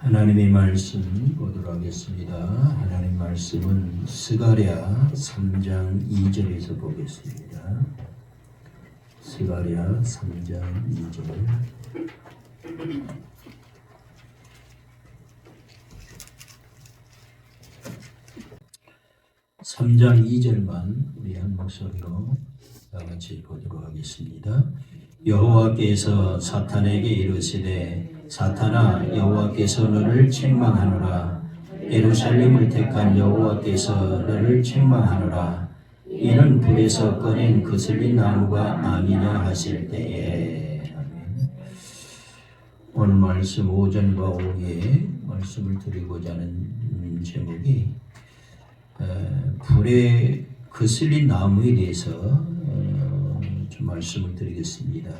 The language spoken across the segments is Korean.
하나님의 말씀 보도록 하겠습니다. 하나님 말씀은 스가랴 3장 2절에서 보겠습니다. 스가랴 3장 2절. 삼장 2절만 우리 한 목소리로 다 같이 보도록 하겠습니다. 여호와께서 사탄에게 이르시되 사탄아, 여호와께서 너를 책망하노라. 예루살렘을 택한 여호와께서 너를 책망하노라. 이는 불에서 꺼낸 거슬린 나무가 아니냐 하실 때에. 아멘. 오늘 말씀 오전과 오후에 말씀을 드리고자 하는 제목이 불에 거슬린 나무에 대해서 좀 말씀을 드리겠습니다.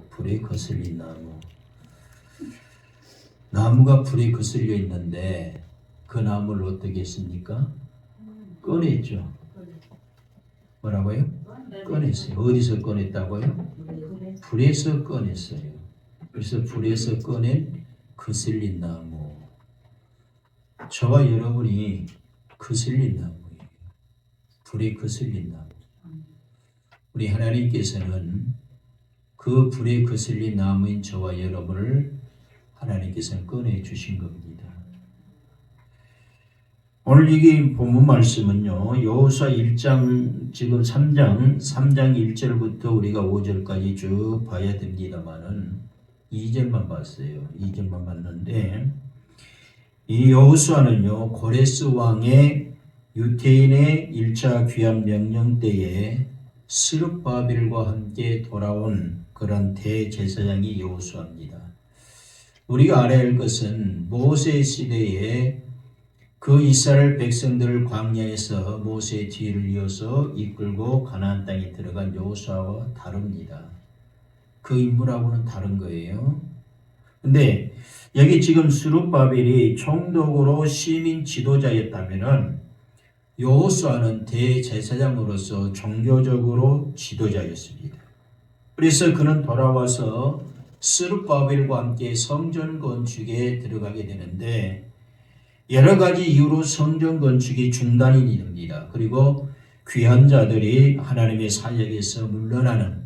불에 거슬린 나무. 나무가 불에 거슬려 있는데 그 나무를 어떻게 했습니까? 꺼냈죠. 뭐라고요? 꺼냈어요. 어디서 꺼냈다고요? 불에서 꺼냈어요. 그래서 불에서 꺼낸 거슬린 나무. 저와 여러분이 거슬린 나무예요. 불에 거슬린 나무. 우리 하나님께서는 그 불에 거슬린 나무인 저와 여러분을 하나님께서는 꺼내 주신 겁니다. 오늘 여기 본문 말씀은요, 여호수아 1장, 지금 3장 1절부터 우리가 5절까지 쭉 봐야 됩니다만은 2절만 봤어요. 2절만 봤는데, 이 여호수아는요, 고레스 왕의 유태인의 1차 귀환 명령 때에 스룹바벨과 함께 돌아온 그런 대제사장이 여호수아입니다. 우리가 알아야 할 것은 모세 시대에 그 이스라엘 백성들을 광야에서 모세의 뒤를 이어서 이끌고 가나안 땅에 들어간 여호수아와 다릅니다. 그 인물하고는 다른 거예요. 근데 여기 지금 스룹바벨이 총독으로 시민 지도자였다면은 여호수아는 대제사장으로서 종교적으로 지도자였습니다. 그래서 그는 돌아와서 스룹바벨과 함께 성전 건축에 들어가게 되는데 여러 가지 이유로 성전 건축이 중단이 됩니다. 그리고 귀한 자들이 하나님의 사역에서 물러나는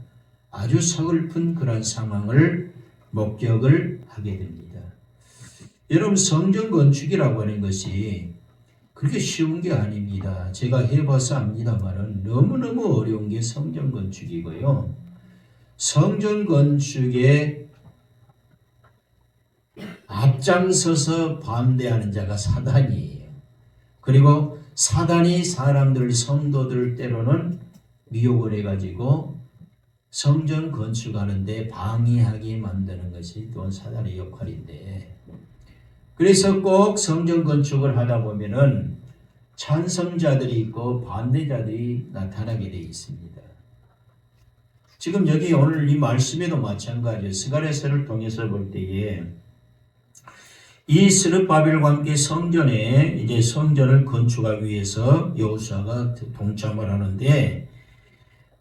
아주 서글픈 그런 상황을 목격을 하게 됩니다. 여러분, 성전 건축이라고 하는 것이 그렇게 쉬운 게 아닙니다. 제가 해봐서 압니다만은 너무너무 어려운 게 성전 건축이고요. 성전 건축에 앞장서서 반대하는 자가 사단이에요. 그리고 사단이 사람들, 성도들 때로는 미혹을 해가지고 성전 건축하는데 방해하게 만드는 것이 또 사단의 역할인데, 그래서 꼭 성전 건축을 하다 보면은 찬성자들이 있고 반대자들이 나타나게 되어 있습니다. 지금 여기 오늘 이 말씀에도 마찬가지예요. 스가랴서를 통해서 볼 때에 이 스룹바벨과 함께 성전을 건축하기 위해서 여호수아가 동참을 하는데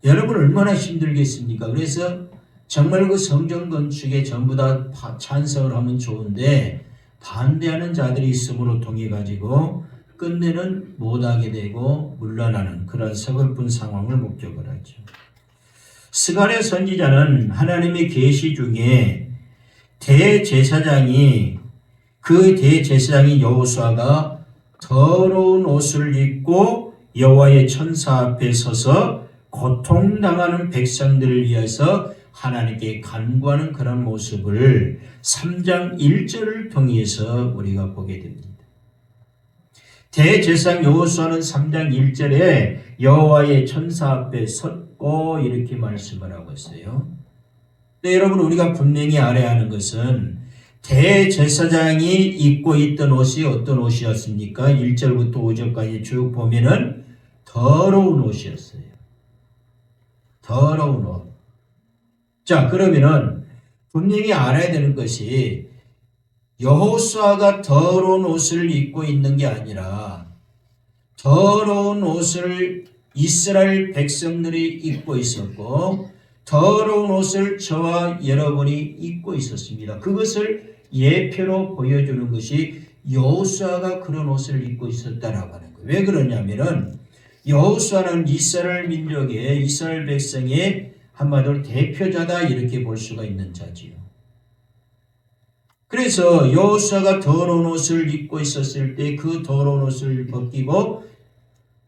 여러분 얼마나 힘들겠습니까? 그래서 정말 그 성전 건축에 전부 다 찬성을 하면 좋은데 반대하는 자들이 있음으로 통해 가지고 끝내는 못하게 되고 물러나는 그런 서글픈 상황을 목격을 하죠. 스가랴 선지자는 하나님의 계시 중에 그 대제사장이 여호수아가 더러운 옷을 입고 여호와의 천사 앞에 서서 고통당하는 백성들을 위해서 하나님께 간구하는 그런 모습을 3장 1절을 통해서 우리가 보게 됩니다. 대제사장 여호수아는 3장 1절에 여호와의 천사 앞에 섰고 이렇게 말씀을 하고 있어요. 근데 여러분, 우리가 분명히 알아야 하는 것은 대제사장이 입고 있던 옷이 어떤 옷이었습니까? 1절부터 5절까지 쭉 보면은 더러운 옷이었어요. 더러운 옷. 자, 그러면은 분명히 알아야 되는 것이 여호수아가 더러운 옷을 입고 있는 게 아니라 더러운 옷을 이스라엘 백성들이 입고 있었고 더러운 옷을 저와 여러분이 입고 있었습니다. 그것을 예표로 보여주는 것이 여호수아가 그런 옷을 입고 있었다라고 하는 거예요. 왜 그러냐면은 여호수아는 이스라엘 민족의 이스라엘 백성의 한마디로 대표자다 이렇게 볼 수가 있는 자지요. 그래서 여호수아가 더러운 옷을 입고 있었을 때 그 더러운 옷을 벗기고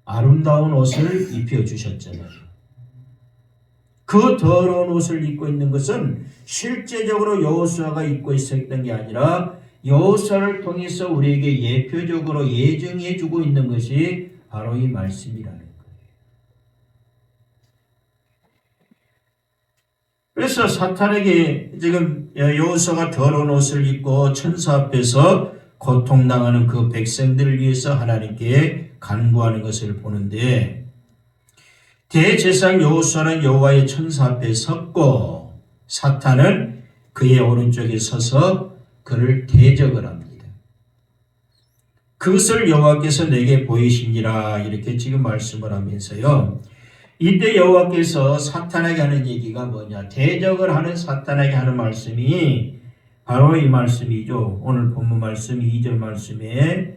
아름다운 옷을 입혀주셨잖아요. 그 더러운 옷을 입고 있는 것은 실제적으로 여호수아가 입고 있었던 게 아니라 여호수아를 통해서 우리에게 예표적으로 예정해 주고 있는 것이 바로 이 말씀이라는 거예요. 그래서 사탄에게 지금 여호수아가 더러운 옷을 입고 천사 앞에서 고통당하는 그 백성들을 위해서 하나님께 간구하는 것을 보는데, 대제사장 여호수아는 여호와의 천사 앞에 섰고 사탄은 그의 오른쪽에 서서 그를 대적을 합니다. 그것을 여호와께서 내게 보이시니라 이렇게 지금 말씀을 하면서요. 이때 여호와께서 사탄에게 하는 얘기가 뭐냐? 대적을 하는 사탄에게 하는 말씀이 바로 이 말씀이죠. 오늘 본문 말씀 2절 말씀에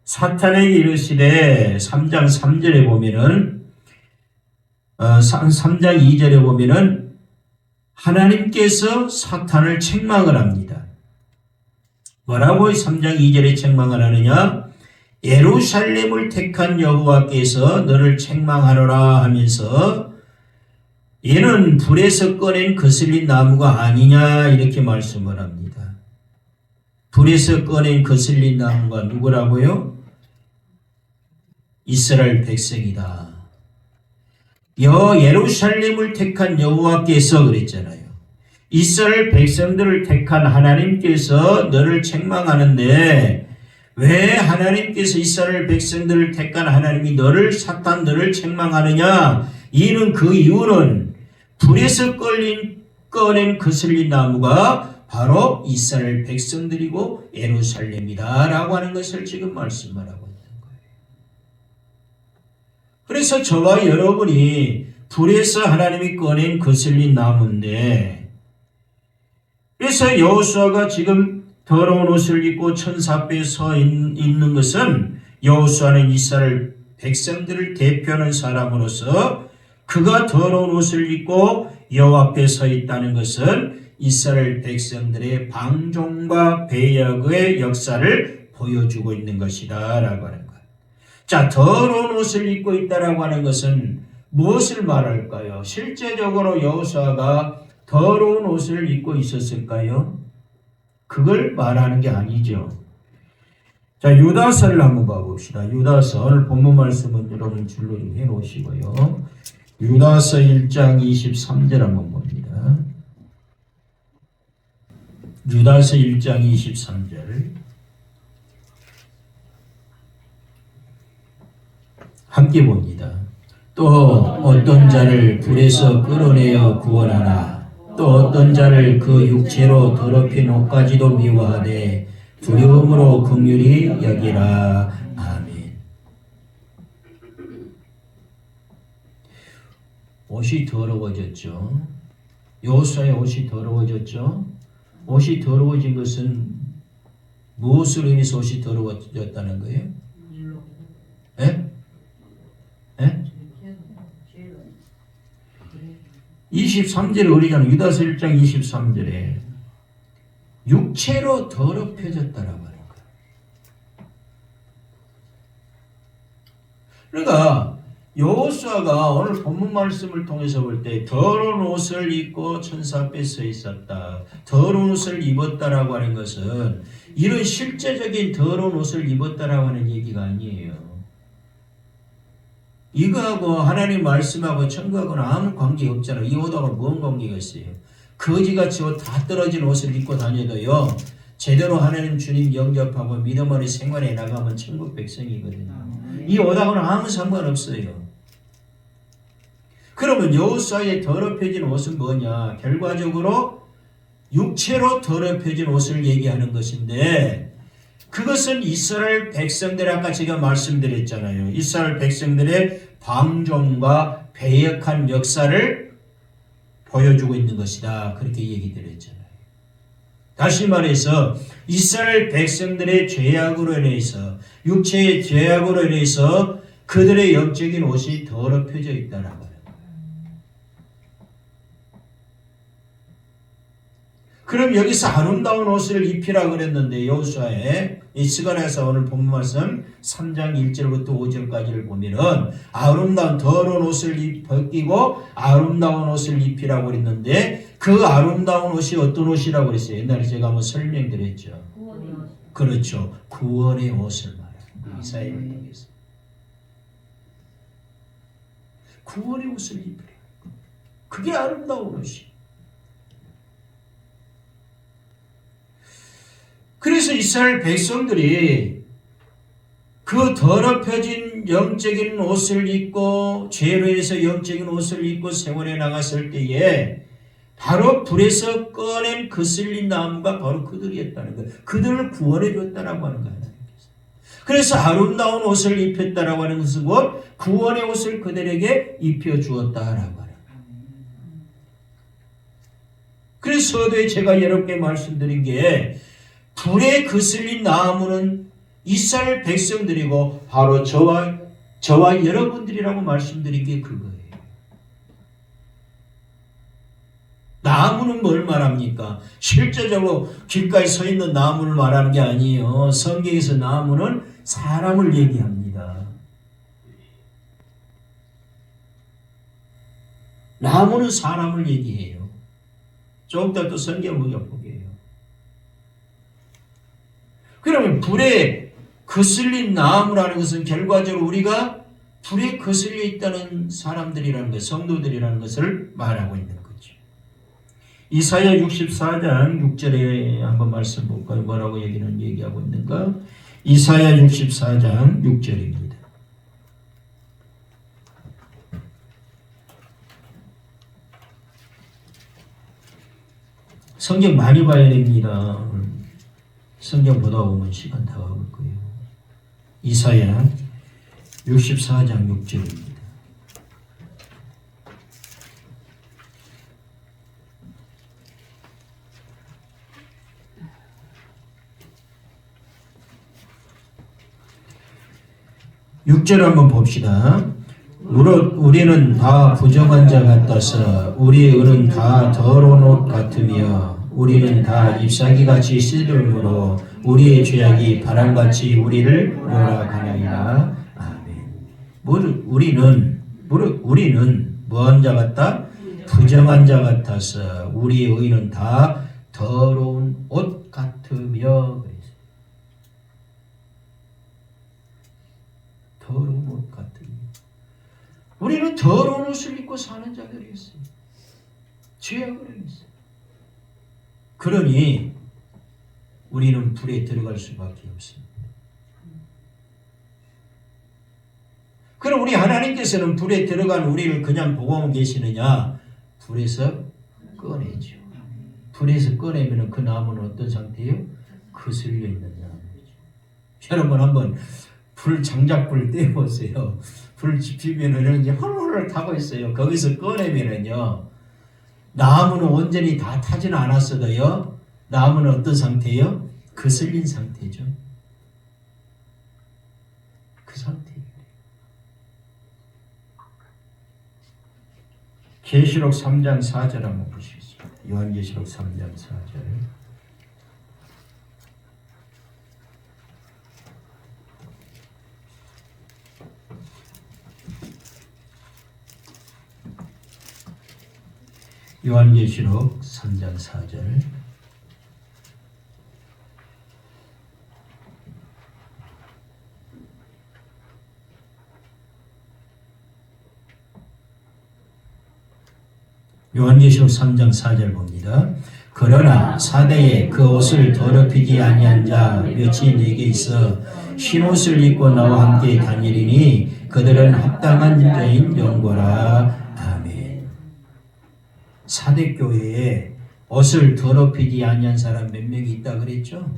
사탄에게 이르시되 3장 3절에 보면은 3장 2절에 보면은 하나님께서 사탄을 책망을 합니다. 뭐라고 3장 2절에 책망을 하느냐? 예루살렘을 택한 여호와께서 너를 책망하노라 하면서 얘는 불에서 꺼낸 거슬린 나무가 아니냐 이렇게 말씀을 합니다. 불에서 꺼낸 거슬린 나무가 누구라고요? 이스라엘 백성이다. 예루살렘을 택한 여호와께서 그랬잖아요. 이스라엘 백성들을 택한 하나님께서 너를 책망하는데 왜 하나님께서 이스라엘 백성들을 택한 하나님이 너를 책망하느냐? 그 이유는 불에서 꺼낸 거슬린 나무가 바로 이스라엘 백성들이고 예루살렘이다 라고 하는 것을 지금 말씀을 하고 있는 거예요. 그래서 저와 여러분이 불에서 하나님이 꺼낸 거슬린 나무인데, 그래서 여호수아가 지금 더러운 옷을 입고 천사 앞에 서 있는 것은 여호수아는 이스라엘 백성들을 대표하는 사람으로서 그가 더러운 옷을 입고 여호와 앞에 서 있다는 것은 이스라엘 백성들의 방종과 배역의 역사를 보여주고 있는 것이다 라고 하는 것. 자, 더러운 옷을 입고 있다라고 하는 것은 무엇을 말할까요? 실제적으로 여호수아가 더러운 옷을 입고 있었을까요? 그걸 말하는 게 아니죠. 자, 유다서를 한번 봐봅시다. 유다서, 오늘 본문 말씀은 여러분 줄로 좀 해놓으시고요. 유다서 1장 23절 한번 봅니다. 유다서 1장 23절 함께 봅니다. 또 어떤 자를 불에서 끌어내어 구원하나 또 어떤 자를 그 육체로 더럽힌 옷까지도 미워하되 두려움으로 긍휼히 여기라. 아멘. 옷이 더러워졌죠. 여호수아의 옷이 더러워졌죠. 옷이 더러워진 것은 무엇으로 인해서 옷이 더러워졌다는 거예요? 예? 예? 23절에 우리가 유다서 1장 23절에 육체로 더럽혀졌다라고 하는 거예요. 그러니까 여호수아가 오늘 본문 말씀을 통해서 볼 때 더러운 옷을 입고 천사 앞에 서 있었다, 더러운 옷을 입었다라고 하는 것은 이런 실제적인 더러운 옷을 입었다라고 하는 얘기가 아니에요. 이거하고 하나님 말씀하고 천국하고는 아무 관계 없잖아요. 이 옷하고 뭔 관계가 있어요? 거지같이 옷 다 떨어진 옷을 입고 다녀도요, 제대로 하나님 주님 영접하고 믿음 안에 생활해 나가면 천국 백성이거든요. 이 옷하고는 아무 상관없어요. 그러면 여호수아의 더럽혀진 옷은 뭐냐? 결과적으로 육체로 더럽혀진 옷을 얘기하는 것인데, 그것은 이스라엘 백성들, 아까 제가 말씀드렸잖아요. 이스라엘 백성들의 방종과 배역한 역사를 보여주고 있는 것이다. 그렇게 얘기 드렸잖아요. 다시 말해서 이스라엘 백성들의 죄악으로 인해서 육체의 죄악으로 인해서 그들의 영적인 옷이 더럽혀져 있다는 거예요. 그럼 여기서 아름다운 옷을 입히라 그랬는데 여호수아에 이 스가랴서 오늘 본문 말씀 3장 1절부터 5절까지를 보면은 아름다운 더러운 옷을 벗기고 아름다운 옷을 입히라고 그랬는데 그 아름다운 옷이 어떤 옷이라고 그랬어요? 옛날에 제가 한번 설명드렸죠. 그렇죠. 구원의 옷을 말합니다. 이사야를 통해서. 구원의 옷을 입히라. 그게 아름다운 옷이. 그래서 이스라엘 백성들이 그 더럽혀진 영적인 옷을 입고 죄로 인해서 영적인 옷을 입고 생활에 나갔을 때에 바로 불에서 꺼낸 거슬린 나무가 바로 그들이었다는 거예요. 그들을 구원해 줬다라고 하는 거예요. 그래서 아름다운 옷을 입혔다라고 하는 것은 곧 구원의 옷을 그들에게 입혀 주었다라고 하는 거예요. 그래서 서두에 제가 여러분께 말씀드린 게 불에 거슬린 나무는 이스라엘 백성들이고 바로 저와 여러분들이라고 말씀드린 게 그거예요. 나무는 뭘 말합니까? 실제적으로 길가에 서 있는 나무를 말하는 게 아니에요. 성경에서 나무는 사람을 얘기합니다. 나무는 사람을 얘기해요. 조금 더 또 성경을 보게요. 그러면 불에 거슬린 나무라는 것은 결과적으로 우리가 불에 거슬려 있다는 사람들이라는 것, 성도들이라는 것을 말하고 있는 거죠. 이사야 64장 6절에 한번 말씀 볼까요? 뭐라고 얘기하고 있는가? 이사야 64장 6절입니다. 성경 많이 봐야 됩니다. 성경 보다 보면 시간 다 가볼 거예요. 이사야 64장 6절입니다. (6절) 한번 봅시다. 우리는 다 부정한 자 같아서 우리의 의는 다 더러운 옷 같으며 우리는 다 잎사귀같이 시들므로 우리의 죄악이 바람같이 우리를 몰아가나이다. 아멘. 우리는 뭐한 자 같다? 부정한 자 같아서 우리의 의는 다 더러운 옷 같으며. 더러운 옷 같으며. 우리는 더러운 옷을 입고 사는 자들이었어요. 죄악을 했어요. 그러니 우리는 불에 들어갈 수밖에 없습니다. 그럼 우리 하나님께서는 불에 들어간 우리를 그냥 보고만 계시느냐? 불에서 꺼내죠. 불에서 꺼내면 그 나무는 어떤 상태예요? 거슬려 있는 나무죠. 여러분 한번 불 장작불 떼보세요. 불 지피면은 이제 헐헐 타고 있어요. 거기서 꺼내면은요, 나무는 온전히 다 타지는 않았어도요, 나무는 어떤 상태예요? 거슬린 상태죠. 그 상태예요. 계시록 3장 4절 한번 보시겠습니다. 요한계시록 3장 4절. 요한계시록 3장 4절. 요한계시록 3장 4절 봅니다. 그러나 사대에 그 옷을 더럽히지 아니한 자 몇이 내게 있어 흰옷을 입고 나와 함께 다니리니 그들은 합당한 자인 영고라. 아멘. 사대 교회에 옷을 더럽히지 아니한 사람 몇 명이 있다 그랬죠?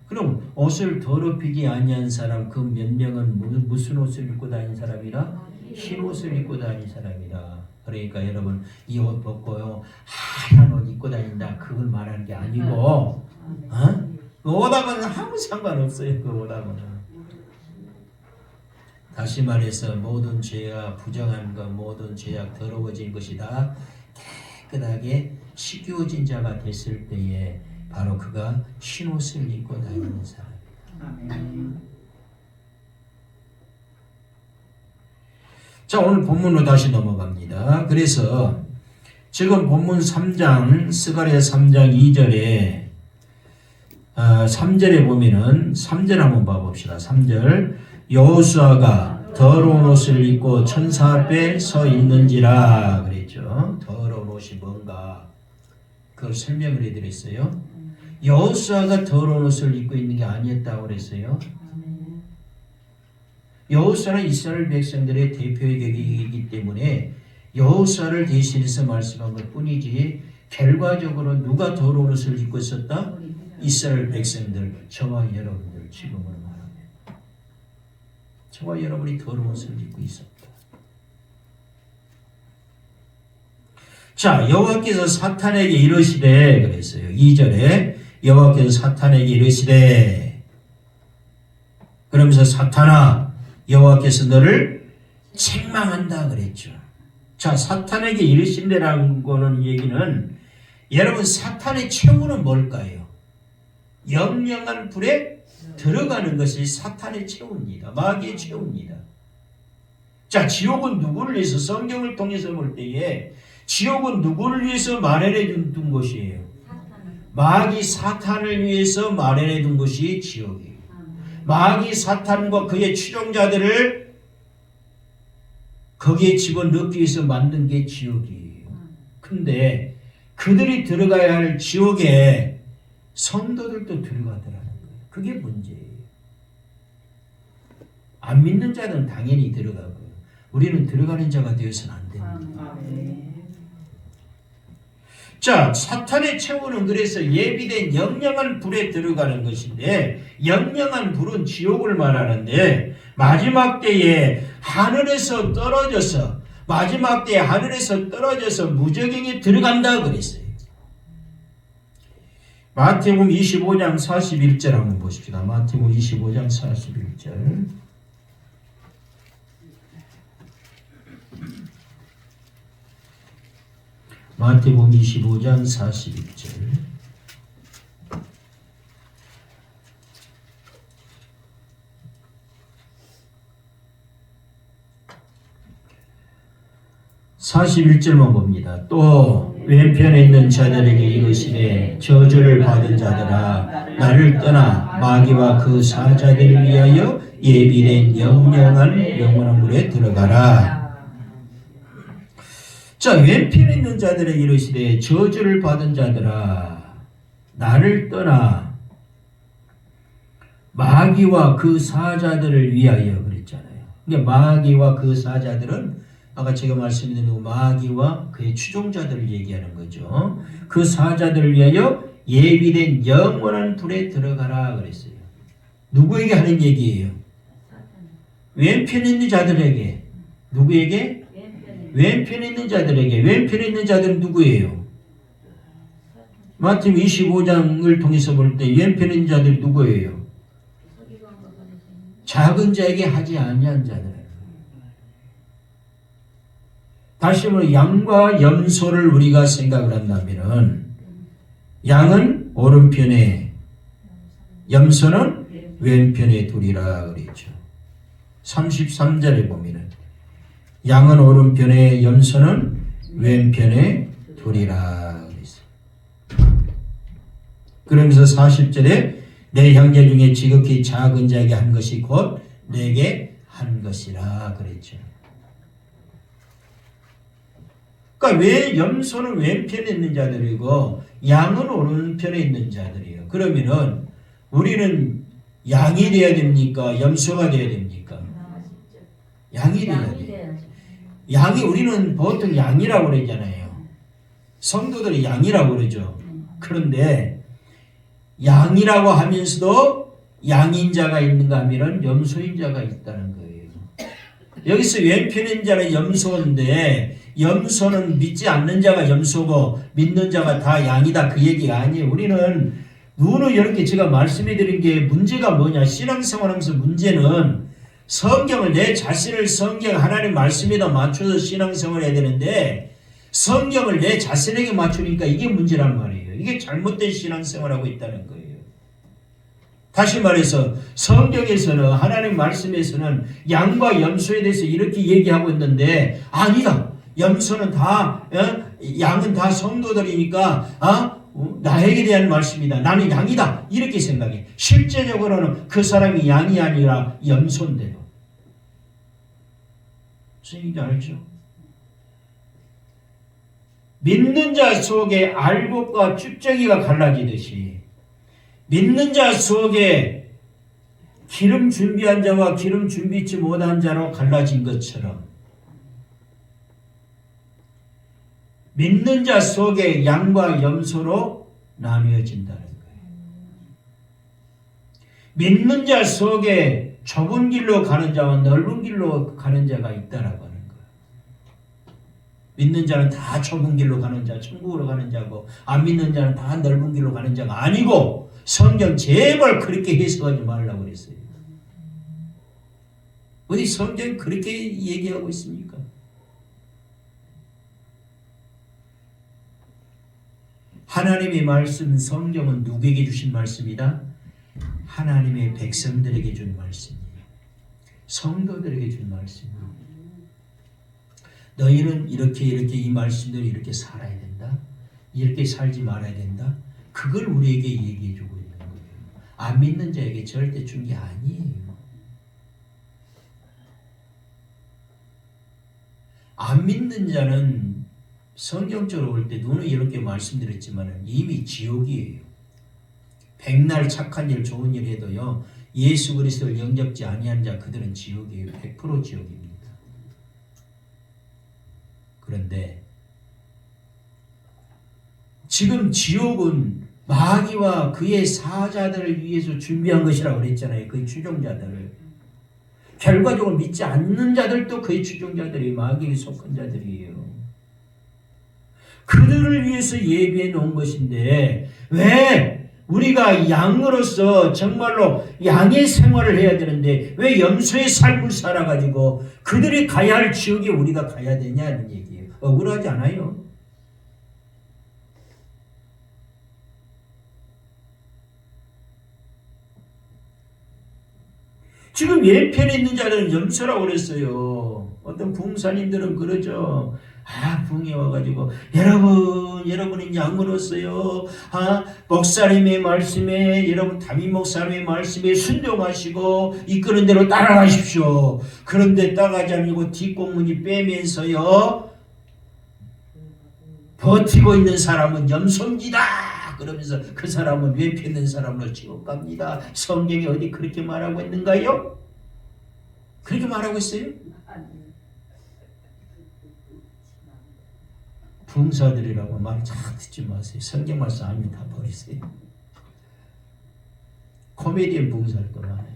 그럼 옷을 더럽히지 아니한 사람 그 몇 명은 무슨 옷을 입고 다닌 사람이라? 흰 옷을 입고 다닌 사람이라. 그러니까 여러분 이 옷 벗고요 하얀 옷 입고 다닌다 그걸 말하는 게 아니고 그 옷하고는 아무 상관없어요. 그 옷하고는. 다시 말해서 모든 죄와 부정한 것 모든 죄악 더러워진 것이 다 깨끗하게 씻겨진 자가 됐을 때에 바로 그가 흰옷을 입고 다니는 사람이에요. 자, 오늘 본문으로 다시 넘어갑니다. 그래서 지금 본문 3장 스가랴 3장 2절에 3절에 보면은 3절 한번 봐봅시다. 3절 여호수아가 더러운 옷을 입고 천사 앞에 서 있는지라 그랬죠. 더러운 옷이 뭔가 그걸 설명을 해드렸어요. 여호수아가 더러운 옷을 입고 있는 게 아니었다고 그랬어요. 여호수아는 이스라엘 백성들의 대표의 격이기 때문에 여호수아를 대신해서 말씀한 것 뿐이지 결과적으로 누가 더러운 옷을 입고 있었다? 이스라엘 백성들, 저와 여러분들 지금은 말합니다. 저와 여러분이 더러운 옷을 입고 있었다. 자, 여호와께서 사탄에게 이르시되 그랬어요. 2절에 여호와께서 사탄에게 이르시되 그러면서 사탄아 여호와께서 너를 책망한다 그랬죠. 자, 사탄에게 이르신다라는 거는 얘기는 여러분 사탄의 최후는 뭘까요? 영영한 불에 들어가는 것이 사탄의 최후입니다. 마귀의 최후입니다. 자, 지옥은 누구를 위해서 성경을 통해서 볼 때에 지옥은 누구를 위해서 마련해 둔 것이에요? 마귀 사탄을 위해서 마련해 둔 것이 지옥이에요. 마귀 사탄과 그의 추종자들을 거기에 집어넣기 위해서 만든 게 지옥이에요. 근데 그들이 들어가야 할 지옥에 성도들도 들어가더라는 거예요. 그게 문제예요. 안 믿는 자는 당연히 들어가고요. 우리는 들어가는 자가 되어서는 안 됩니다. 자, 사탄의 최후는 그래서 예비된 영영한 불에 들어가는 것인데 영영한 불은 지옥을 말하는데 마지막 때에 하늘에서 떨어져서 마지막 때에 하늘에서 떨어져서 무저갱에 들어간다 그랬어요. 마태복음 25장 41절 한번 보십시다. 마태복음 25장 41절. 마태복음 25장 41절. (41절만) 봅니다. 또 왼편에 있는 자들에게 이르시되 저주를 받은 자들아 나를 떠나 마귀와 그 사자들을 위하여 예비된 영영한 영원한 물에 들어가라. 자, 왼편에 있는 자들에게 이르시되 저주를 받은 자들아 나를 떠나 마귀와 그 사자들을 위하여 그랬잖아요. 그러니까 마귀와 그 사자들은 아까 제가 말씀드린 마귀와 그의 추종자들을 얘기하는 거죠. 그 사자들을 위하여 예비된 영원한 불에 들어가라 그랬어요. 누구에게 하는 얘기예요? 왼편에 있는 자들에게. 누구에게? 왼편에 있는 자들에게. 왼편에 있는 자들은 누구예요? 마태복음 25장을 통해서 볼 때 왼편에 있는 자들이 누구예요? 작은 자에게 하지 아니한 자들. 다시 말해 양과 염소를 우리가 생각을 한다면 양은 오른편에 염소는 왼편에 두리라 그랬죠. 33절에 보면은 양은 오른편에 염소는 왼편에 두리라 그랬어요. 그러면서 40절에 내 형제 중에 지극히 작은 자에게 한 것이 곧 내게 한 것이라 그랬죠. 그러니까 왜 염소는 왼편에 있는 자들이고 양은 오른편에 있는 자들이에요. 그러면은 우리는 양이 돼야 됩니까? 염소가 돼야 됩니까? 양이 돼야 돼요. 양이 우리는 보통 양이라고 그러잖아요. 성도들이 양이라고 그러죠. 그런데 양이라고 하면서도 양인 자가 있는가 하면 염소인 자가 있다는 거예요. 여기서 왼편인 자는 염소인데 염소는 믿지 않는 자가 염소고 믿는 자가 다 양이다 그 얘기가 아니에요. 우리는 이렇게 제가 말씀해 드린 게 문제가 뭐냐, 신앙생활하면서 문제는 성경을 내 자신을 성경 하나님 말씀에다 맞춰서 신앙생활을 해야 되는데 성경을 내 자신에게 맞추니까 이게 문제란 말이에요. 이게 잘못된 신앙생활하고 있다는 거예요. 다시 말해서 성경에서는 하나님 말씀에서는 양과 염소에 대해서 이렇게 얘기하고 있는데 아니다. 염소는 다 양은 다 성도들이니까 나에게 대한 말씀이다. 나는 양이다. 이렇게 생각해. 실제적으로는 그 사람이 양이 아니라 염소인데요. 무슨 얘기인지 알죠? 믿는 자 속에 알곡과 쭉정이가 갈라지듯이 믿는 자 속에 기름 준비한 자와 기름 준비치 못한 자로 갈라진 것처럼 믿는 자 속에 양과 염소로 나뉘어진다는 거예요. 믿는 자 속에 좁은 길로 가는 자와 넓은 길로 가는 자가 있다라고 하는 거예요. 믿는 자는 다 좁은 길로 가는 자, 천국으로 가는 자고 안 믿는 자는 다 넓은 길로 가는 자가 아니고 성경 제발 그렇게 해석하지 말라고 그랬어요. 어디 성경 그렇게 얘기하고 있습니까? 하나님의 말씀 성경은 누구에게 주신 말씀이다? 하나님의 백성들에게 준 말씀이에요. 성도들에게 준 말씀이에요. 너희는 이렇게 이 말씀대로 이렇게 살아야 된다. 이렇게 살지 말아야 된다. 그걸 우리에게 얘기해 주고 있는 거예요. 안 믿는 자에게 절대 준 게 아니에요. 안 믿는 자는 성경적으로 올 때 눈은 이렇게 말씀드렸지만 이미 지옥이에요. 백날 착한 일 좋은 일 해도요 예수 그리스도를 영접지 아니한 자 그들은 지옥이에요. 100% 지옥입니다. 그런데 지금 지옥은 마귀와 그의 사자들을 위해서 준비한 것이라고 그랬잖아요. 그의 추종자들을. 결과적으로 믿지 않는 자들도 그의 추종자들이 마귀에 속한 자들이에요. 그들을 위해서 예비해 놓은 것인데 왜 우리가 양으로서 정말로 양의 생활을 해야 되는데 왜 염소의 삶을 살아가지고 그들이 가야 할 지옥에 우리가 가야 되냐는 얘기예요. 억울하지 않아요? 지금 예편에 있는 자들은 염소라고 그랬어요. 어떤 부흥사님들은 그러죠. 부흥에 와가지고 여러분은 양으로서요. 목사님의 말씀에 여러분 담임 목사님의 말씀에 순종하시고 이끄는 대로 따라가십시오. 그런데 따라가지 않고 뒷공문이 빼면서요. 버티고 있는 사람은 염소입니다. 그러면서 그 사람은 외펴 있는 사람으로 지옥 갑니다. 성경이 어디 그렇게 말하고 있는가요? 그렇게 말하고 있어요? 부흥사들이라고 말 잘 듣지 마세요. 성경 말씀 아니면 다 버리세요. 코미디언 부흥사들도 많아요.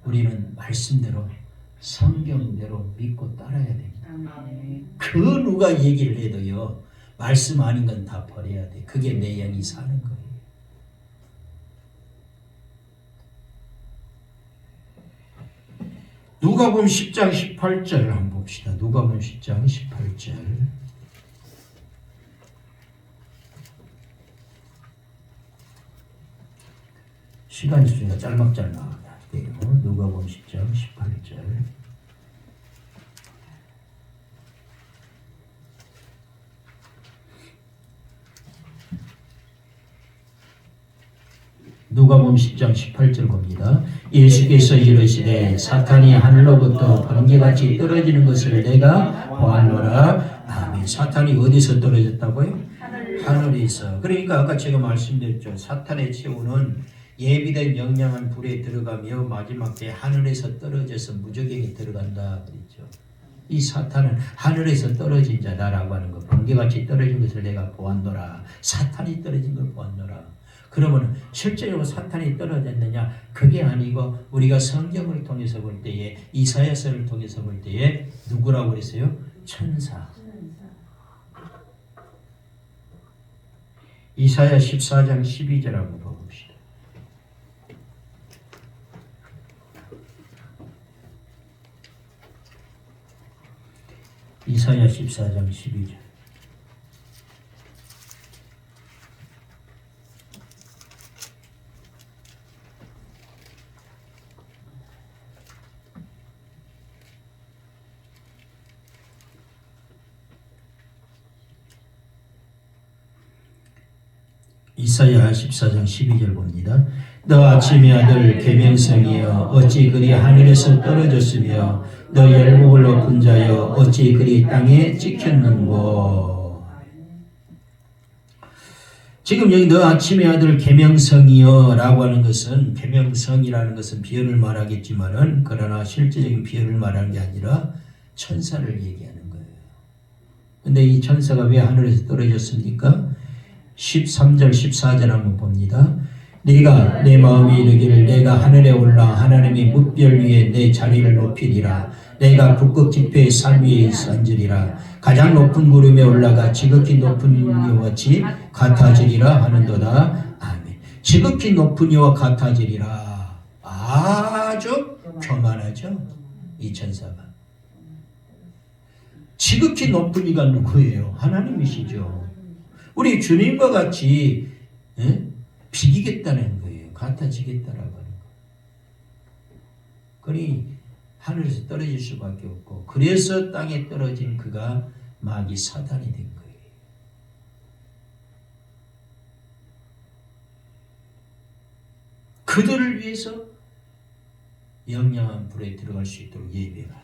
우리는 말씀대로 성경대로 믿고 따라야 됩니다. 그 누가 얘기를 해도요 말씀 아닌 건 다 버려야 돼. 그게 내 영이 사는 거예요. 누가복음 10장 18절 한번 봅시다. 누가복음 10장 18절. 시간이 있으니까 짤막짤막 할게요. 누가복음 10장 18절. 누가복음 10장 18절 봅니다. 예수께서 이르시되 사탄이 하늘로부터 번개같이 떨어지는 것을 내가 보았노라. 아멘. 사탄이 어디서 떨어졌다고요? 하늘에서. 그러니까 아까 제가 말씀드렸죠. 사탄의 최후는 예비된 영양한 불에 들어가며 마지막 때 하늘에서 떨어져서 무저갱에 들어간다 그랬죠. 이 사탄은 하늘에서 떨어진 자다라고 하는 거. 번개같이 떨어진 것을 내가 보았노라. 사탄이 떨어진 걸 보았노라. 그러면 실제로 사탄이 떨어졌느냐? 그게 아니고 우리가 성경을 통해서 볼 때에 이사야서를 통해서 볼 때에 누구라고 그랬어요? 천사. 이사야 14장 12절 한번 보봅시다. 이사야 14장 12절. 이사야 14장 12절 봅니다. 너 아침의 아들 계명성이여 어찌 그리 하늘에서 떨어졌으며 너 열목을 높은 자여 어찌 그리 땅에 찍혔는고. 지금 여기 너 아침의 아들 계명성이여 라고 하는 것은, 계명성이라는 것은 비유를 말하겠지만은 그러나 실제적인 비유를 말하는 게 아니라 천사를 얘기하는 거예요. 근데 이 천사가 왜 하늘에서 떨어졌습니까? 13절 14절 한번 봅니다. 네가 내 마음이 이르기를 내가 하늘에 올라 하나님의 뭇별 위에 내 자리를 높이리라. 내가 북극 지폐의 산 위에 앉으리라. 가장 높은 구름에 올라가 지극히 높은 이와 같이 같아지리라 하는도다. 아멘. 지극히 높은 이와 같아지리라. 아주 교만하죠, 이 천사가. 지극히 높은 이가 누구예요? 하나님이시죠. 우리 주님과 같이 비기겠다는 거예요. 같아지겠다라고 하는 거예요. 그러니 하늘에서 떨어질 수밖에 없고, 그래서 땅에 떨어진 그가 마귀 사단이 된 거예요. 그들을 위해서 영영한 불에 들어갈 수 있도록 예배가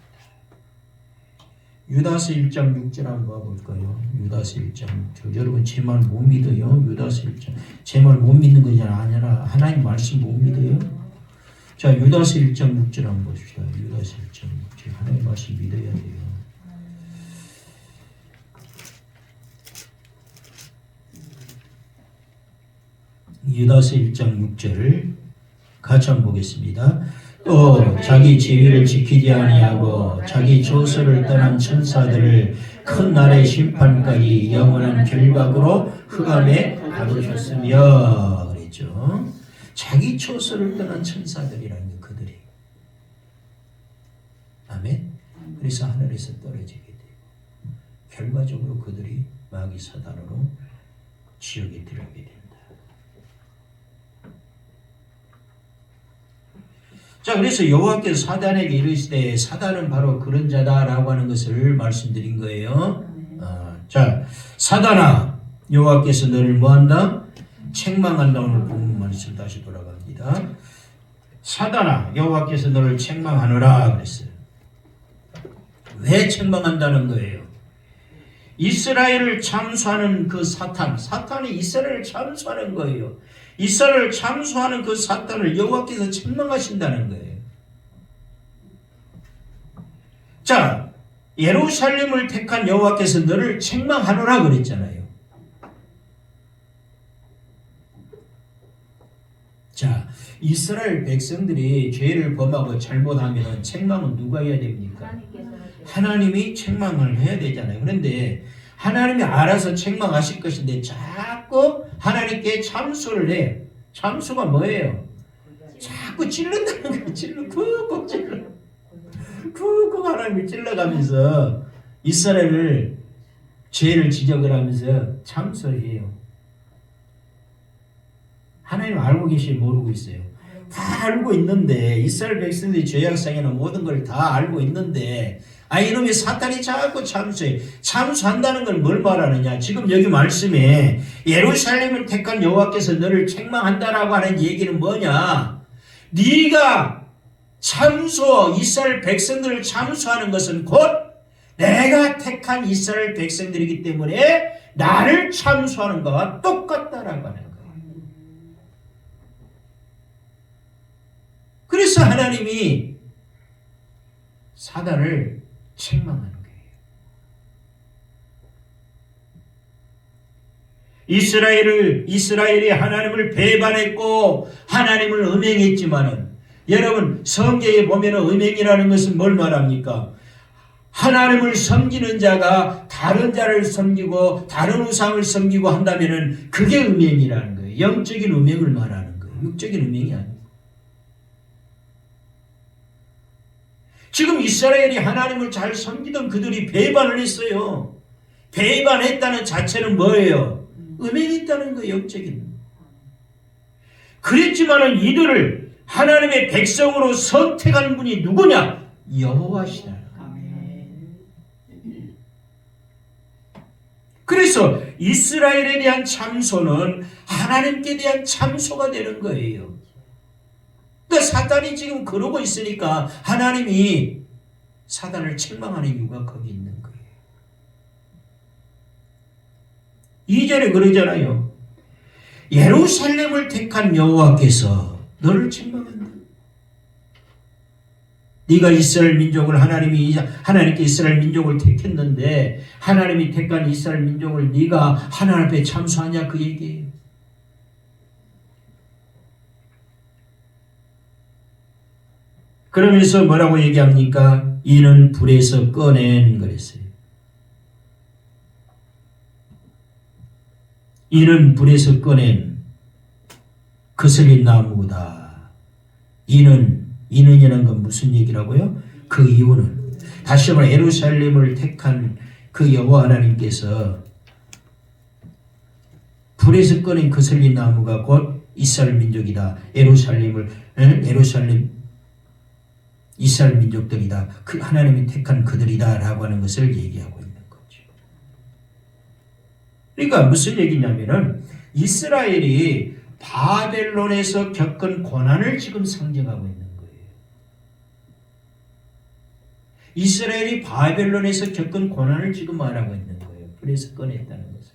유다서 1장 6절 한번 봐볼까요? 유다서 1장 6절. 여러분 제 말 못 믿어요? 유다서 1장. 제 말 못 믿는 것이 아니라 하나님 말씀 못 믿어요? 자, 유다서 1장 6절 한번 봅시다. 유다서 1장 6절. 하나님 말씀 믿어야 돼요. 유다서 1장 6절을 같이 한번 보겠습니다. 또 자기 지위를 지키지 아니하고 자기 조서를 떠난 천사들을 큰 날의 심판까지 영원한 결박으로 흑암에 가두셨으며 그랬죠. 자기 조서를 떠난 천사들이라는 게 그들이. 아멘. 그래서 하늘에서 떨어지게 되고 결과적으로 그들이 마귀 사단으로 지옥에 들어가게 됩니다. 자, 그래서 여호와께서 사단에게 이르시되 사단은 바로 그런 자다라고 하는 것을 말씀드린 거예요. 자, 사단아, 여호와께서 너를 뭐한다? 책망한다. 오늘 본문 말씀 다시 돌아갑니다. 사단아, 여호와께서 너를 책망하노라 그랬어요. 왜 책망한다는 거예요? 이스라엘을 참수하는 그 사탄이 이스라엘을 참수하는 거예요. 이스라엘을 참수하는 그 사탄을 여호와께서 책망하신다는 거예요. 자, 예루살렘을 택한 여호와께서 너를 책망하노라 그랬잖아요. 자, 이스라엘 백성들이 죄를 범하고 잘못하면 책망은 누가 해야 됩니까? 하나님이 책망을 해야 되잖아요. 그런데 하나님이 알아서 책망하실 것인데 자꾸 하나님께 참수를 해. 참수가 뭐예요? 자꾸 찔른다는 거예요. 쿡쿡 찔러. 쿡쿡 하나님을 찔러가면서 이스라엘을 죄를 지적을 하면서 참수해요. 하나님 알고 계시 모르고 있어요. 다 알고 있는데 이스라엘 백성들이 죄악상에는 모든 걸 다 알고 있는데 이놈의 사탄이 자꾸 참수해. 참수한다는 걸 뭘 말하느냐? 지금 여기 말씀에 예루살렘을 택한 여호와께서 너를 책망한다라고 하는 얘기는 뭐냐? 네가 이스라엘 백성들을 참수하는 것은 곧 내가 택한 이스라엘 백성들이기 때문에 나를 참수하는 것과 똑같다라고 하는 거예요. 그래서 하나님이 사단을 책망하는 거예요. 이스라엘이 하나님을 배반했고 하나님을 음행했지만은, 여러분 성경에 보면은 음행이라는 것은 뭘 말합니까? 하나님을 섬기는 자가 다른 자를 섬기고 다른 우상을 섬기고 한다면은 그게 음행이라는 거예요. 영적인 음행을 말하는 거예요. 육적인 음행이 아니에요. 지금 이스라엘이 하나님을 잘 섬기던 그들이 배반을 했어요. 배반했다는 자체는 뭐예요? 음행이 있다는 거예요. 영적인. 그랬지만은 이들을 하나님의 백성으로 선택한 분이 누구냐? 여호와시다. 그래서 이스라엘에 대한 참소는 하나님께 대한 참소가 되는 거예요. 그러니까 사단이 지금 그러고 있으니까 하나님이 사단을 책망하는 이유가 거기 있는 거예요. 2절에 그러잖아요. 예루살렘을 택한 여호와께서 너를 책망한다. 네가 이스라엘 민족을 하나님께 이스라엘 민족을 택했는데 하나님이 택한 이스라엘 민족을 네가 하나님 앞에 참소하냐 그 얘기예요. 그러면서 뭐라고 얘기합니까? 이는 불에서 꺼낸 그랬어요. 이는 불에서 꺼낸 거슬린 나무다. 이는이라는 건 무슨 얘기라고요? 그 이유는 다시 한번 예루살렘을 택한 그 여호와 하나님께서 불에서 꺼낸 거슬린 나무가 곧 이스라엘 민족이다. 이스라엘 민족들이다. 그 하나님이 택한 그들이다라고 하는 것을 얘기하고 있는 거죠. 그러니까 무슨 얘기냐면은 이스라엘이 바벨론에서 겪은 고난을 지금 상징하고 있는 거예요. 이스라엘이 바벨론에서 겪은 고난을 지금 말하고 있는 거예요. 불에서 꺼냈다는 것을.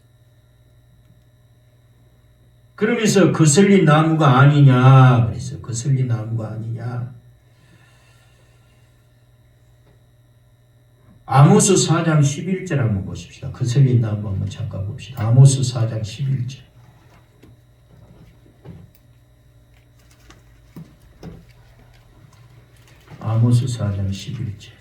그러면서 거슬린 나무가 아니냐 그랬어요. 거슬린 나무가 아니냐. 아모스 4장 11절 한번 보십시다. 거슬린 나무 한번 잠깐 봅시다. 아모스 4장 11절. 아모스 4장 11절.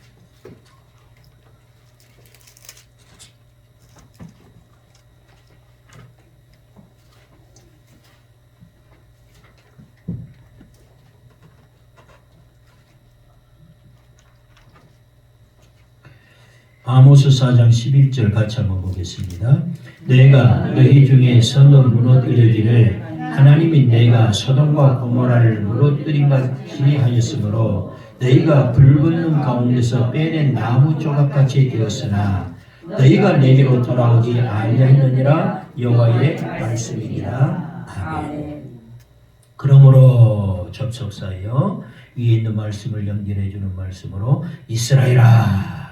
아모스 4장 11절 같이 한번 보겠습니다. 내가 너희 중에 서로 무너뜨리기를 하나님이 내가 소돔과 고모라를 무너뜨린 같이 하였으므로 너희가 불붙는 가운데서 빼낸 나무 조각같이 되었으나 너희가 내게로 돌아오지 아니하였느니라 여호와의 말씀이니라. 아멘. 그러므로 접속사여 위에 있는 말씀을 연결해 주는 말씀으로 이스라엘아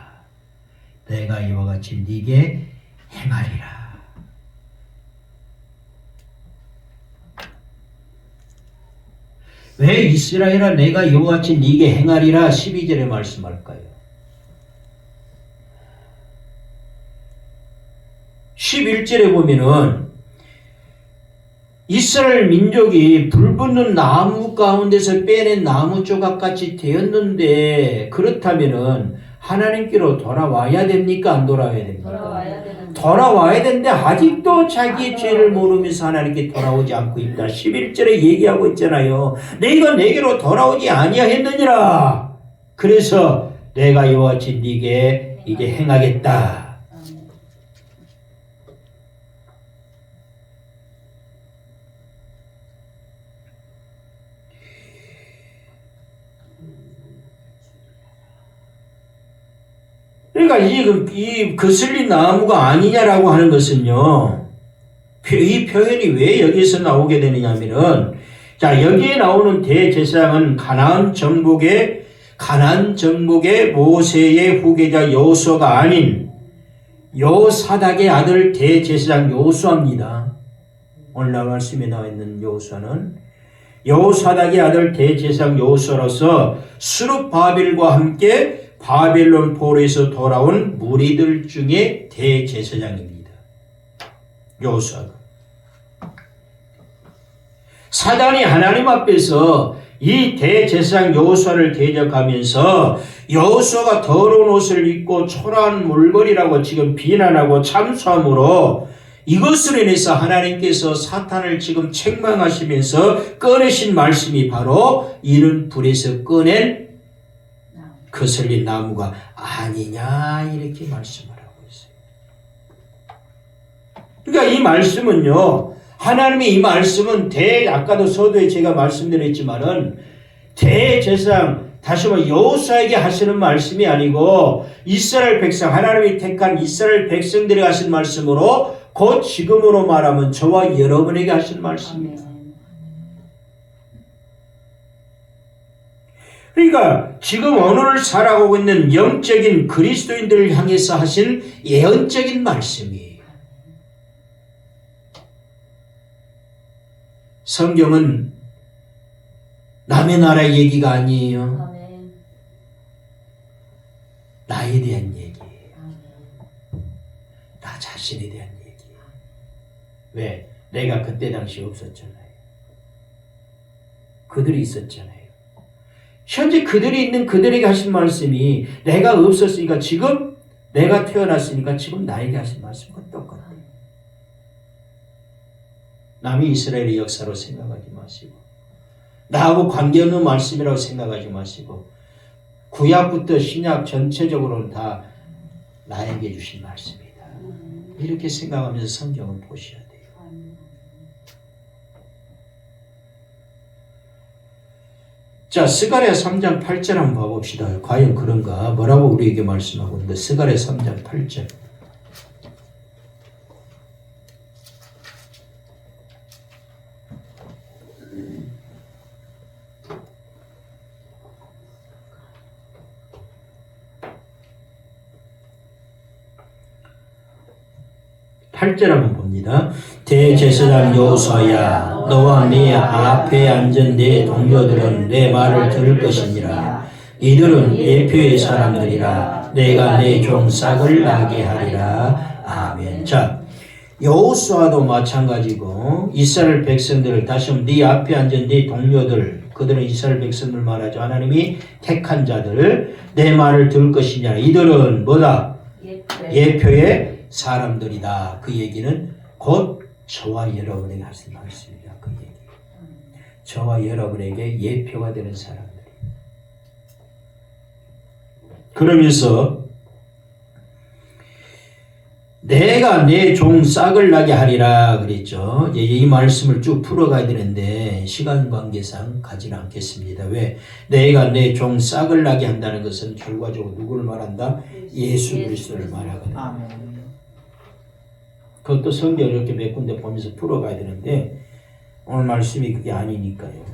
내가 이와 같이 네게 행하리라. 왜 이스라엘아 내가 이와 같이 네게 행하리라 12절에 말씀할까요? 11절에 보면은 이스라엘 민족이 불붙는 나무 가운데서 빼낸 나무 조각같이 되었는데 그렇다면은 하나님께로 돌아와야 됩니까? 안 돌아와야 됩니까? 돌아와야 되는데 아직도 자기의 죄를 모르면서 하나님께 돌아오지 않고 있다. 11절에 얘기하고 있잖아요. 너희가 내게로 돌아오지 아니하였느니라. 그래서 내가 이와 같이 네게 이제 행하겠다. 그러니까 이 거슬린 나무가 아니냐라고 하는 것은요, 이 표현이 왜 여기서 나오게 되느냐면은, 자, 여기에 나오는 대제사장은 가나안 정복의 모세의 후계자 여호수아가 아닌 여호사닥의 아들 대제사장 여호수아입니다. 오늘 말씀에 나와 있는 여호수아는 여호사닥의 아들 대제사장 여호수아로서 스룹바벨과 함께 바벨론 포로에서 돌아온 무리들 중에 대제사장입니다. 여호수아가. 사단이 하나님 앞에서 이 대제사장 여호수아를 대적하면서 여호수아가 더러운 옷을 입고 초라한 물거리라고 지금 비난하고 참수함으로 이것으로 인해서 하나님께서 사탄을 지금 책망하시면서 꺼내신 말씀이 바로 이른 불에서 꺼낸 거슬린 나무가 아니냐 이렇게 말씀을 하고 있어요. 그러니까 이 말씀은요, 하나님의 이 말씀은 아까도 서두에 제가 말씀드렸지만은 대제사장 다시 말해 여호수아에게 하시는 말씀이 아니고 이스라엘 백성, 하나님이 택한 이스라엘 백성들이 하신 말씀으로 곧 지금으로 말하면 저와 여러분에게 하신 말씀입니다. 그러니까 지금 오늘을 살아가고 있는 영적인 그리스도인들을 향해서 하신 예언적인 말씀이에요. 성경은 남의 나라 얘기가 아니에요. 나에 대한 얘기예요. 나 자신에 대한 얘기예요. 왜? 내가 그때 당시 없었잖아요. 그들이 있었잖아요. 현재 그들이 있는 그들에게 하신 말씀이 내가 없었으니까 지금 내가 태어났으니까 지금 나에게 하신 말씀과 똑같아요. 남이 이스라엘의 역사로 생각하지 마시고 나하고 관계없는 말씀이라고 생각하지 마시고 구약부터 신약 전체적으로는 다 나에게 주신 말씀이다. 이렇게 생각하면서 성경을 보셔야 돼요. 자, 스가랴 3장 8절 한번 봐봅시다. 과연 그런가? 뭐라고 우리에게 말씀하고 있는데 스가랴 3장 8절. 팔절 한번 봅니다. 대제사장 여호수아야, 너와 네 앞에 앉은 네 동료들은 내 말을 들을 것이니라. 이들은 예표의 사람들이라. 내가 내 종 싹을 나게 하리라. 아멘. 자, 여호수아도 마찬가지고 이스라엘 백성들을 다시 한번 네 앞에 앉은 네 동료들, 그들은 이스라엘 백성들 말하죠. 하나님이 택한 자들, 내 말을 들을 것이냐. 이들은 뭐다? 예표의 사람들이다. 그 얘기는 곧 저와 여러분에게 하신 말씀이다. 그 얘기. 저와 여러분에게 예표가 되는 사람들이. 그러면서 내가 내 종 싹을 나게 하리라 그랬죠. 이 말씀을 쭉 풀어가야 되는데 시간 관계상 가지는 않겠습니다. 왜? 내가 내 종 싹을 나게 한다는 것은 결과적으로 누구를 말한다? 예수 그리스도를 말하거든요. 그것도 성경을 이렇게 몇 군데 보면서 풀어가야 되는데 오늘 말씀이 그게 아니니까요.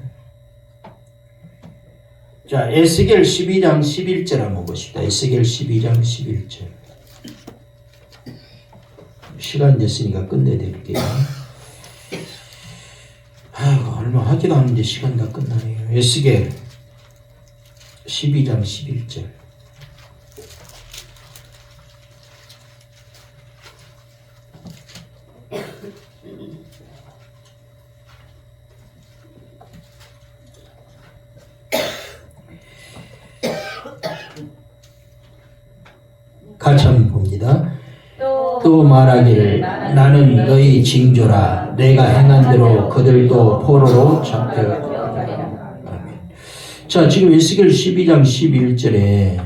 자, 에스겔 12장 11절 한번 보십시다. 에스겔 12장 11절. 시간 됐으니까 끝내드릴게요. 아이고, 얼마 하지도 않는데 시간 다 끝나네요. 에스겔 12장 11절. 같이 한번 봅니다. 또 말하기를 나는 너희 징조라. 내가 행한 대로 그들도 포로로 잡혀가리라. 아멘. 자, 지금 에스겔 12장 11절에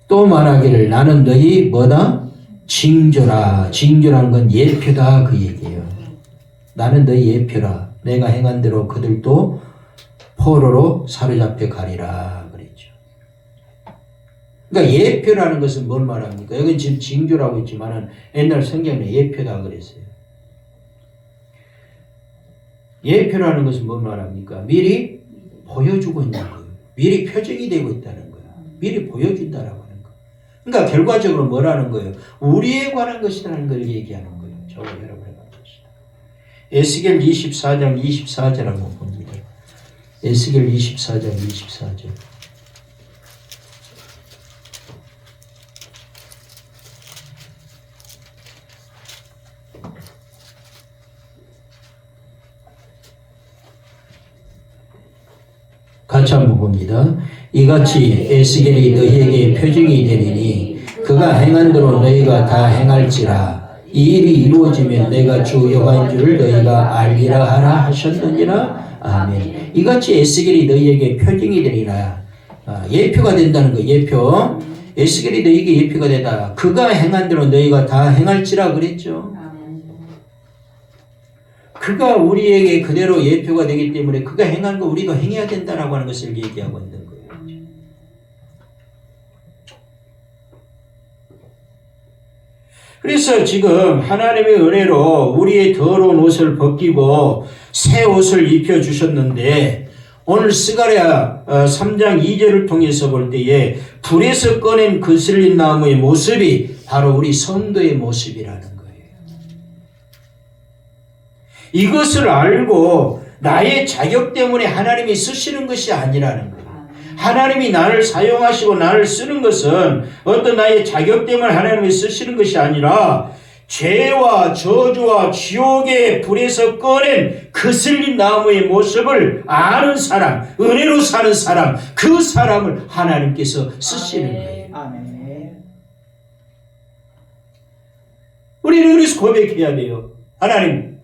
또 말하기를 나는 너희 뭐다? 징조라. 징조라는 건 예표다 그 얘기예요. 나는 너희 예표라. 내가 행한 대로 그들도 포로로 사로잡혀 가리라 그랬죠. 그러니까 예표라는 것은 뭘 말합니까? 여기는 지금 징조라고 있지만은 옛날 성경에 예표다 그랬어요. 예표라는 것은 뭘 말합니까? 미리 보여주고 있는 거예요. 미리 표정이 되고 있다는 거야. 미리 보여준다라고 하는 거. 그러니까 결과적으로 뭐라는 거예요? 우리에 관한 것이라는 걸 얘기하는 거예요. 저와 여러분에 관한 것이다. 에스겔 24장 24절 한번 봅니다. 에스겔 24장 24절. 같이 한번 봅니다. 이같이 에스겔이 너희에게 표징이 되리니 그가 행한 대로 너희가 다 행할지라. 이 일이 이루어지면 내가 주 여호와인 줄을 너희가 알리라 하라 하셨느니라. 아멘. 이같이 에스겔이 너희에게 표징이 되리라. 예표가 된다는 거. 예표. 에스겔이 너희에게 예표가 되다. 그가 행한 대로 너희가 다 행할지라 그랬죠. 그가 우리에게 그대로 예표가 되기 때문에 그가 행한 거 우리도 행해야 된다라고 하는 것을 얘기하고 있는 거예요. 그래서 지금 하나님의 은혜로 우리의 더러운 옷을 벗기고 새 옷을 입혀주셨는데 오늘 스가랴 3장 2절을 통해서 볼 때에 불에서 꺼낸 거슬린 나무의 모습이 바로 우리 성도의 모습이라는 거예요. 이것을 알고 나의 자격 때문에 하나님이 쓰시는 것이 아니라는 거예요. 하나님이 나를 사용하시고 나를 쓰는 것은 어떤 나의 자격 때문에 하나님이 쓰시는 것이 아니라 죄와 저주와 지옥의 불에서 꺼낸 거슬린 나무의 모습을 아는 사람, 은혜로 사는 사람, 그 사람을 하나님께서 쓰시는 거예요. 우리는 그래서 고백해야 돼요. 하나님,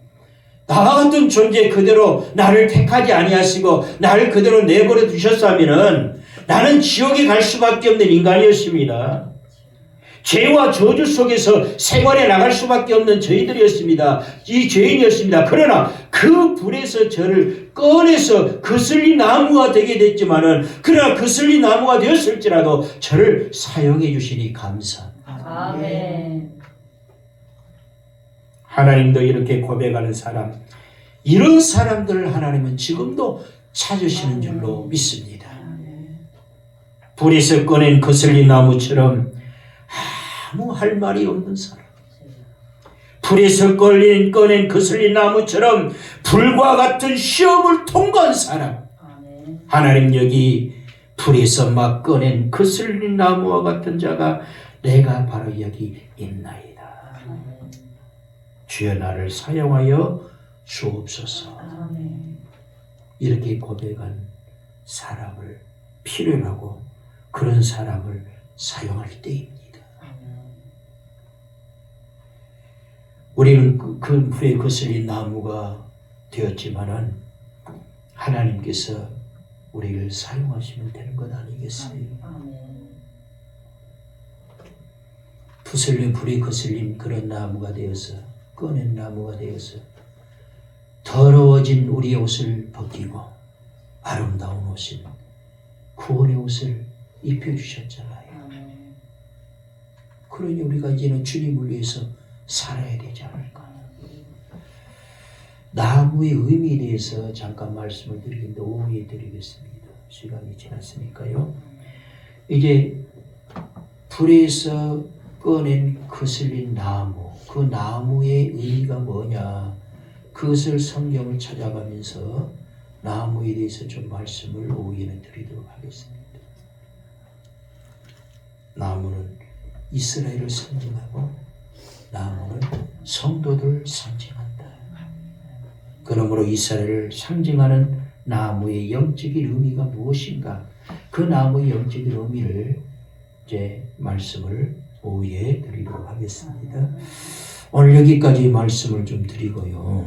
나와 같은 존재 그대로 나를 택하지 아니하시고 나를 그대로 내버려 두셨다면은 나는 지옥에 갈 수밖에 없는 인간이었습니다. 죄와 저주 속에서 생활해 나갈 수밖에 없는 저희들이었습니다. 이 죄인이었습니다. 그러나 그 불에서 저를 꺼내서 거슬린 나무가 되게 됐지만은 그러나 거슬린 나무가 되었을지라도 저를 사용해 주시니 감사합니다. 아멘. 하나님도 이렇게 고백하는 사람, 이런 사람들을 하나님은 지금도 찾으시는 줄로 믿습니다. 불에서 꺼낸 거슬린 나무처럼 아무 할 말이 없는 사람, 불에서 꺼낸 거슬린 나무처럼 불과 같은 시험을 통과한 사람, 하나님 여기 불에서 막 꺼낸 거슬린 나무와 같은 자가 내가 바로 여기 있나이다. 주여 나를 사용하여 주옵소서. 이렇게 고백한 사람을 필요로 하고 그런 사람을 사용할 때입니다. 우리는 그 불에 거슬린 나무가 되었지만은 하나님께서 우리를 사용하시면 되는 것 아니겠어요? 불에 거슬린 그런 나무가 되어서 꺼낸 나무가 되어서 더러워진 우리의 옷을 벗기고 아름다운 옷인 구원의 옷을 입혀주셨잖아요. 그러니 우리가 이제는 주님을 위해서 살아야 되지 않을까. 나무의 의미에 대해서 잠깐 말씀을 드리는데 오후에 드리겠습니다. 시간이 지났으니까요. 이제 불에서 꺼낸 거슬린 나무, 그 나무의 의미가 뭐냐, 그것을 성경을 찾아가면서 나무에 대해서 좀 말씀을 오후에는 드리도록 하겠습니다. 나무는 이스라엘을 상징하고 나무는 성도들을 상징한다. 그러므로 이스라엘을 상징하는 나무의 영적인 의미가 무엇인가, 그 나무의 영적인 의미를 이제 말씀을 오후에 드리도록 하겠습니다. 오늘 여기까지 말씀을 좀 드리고요.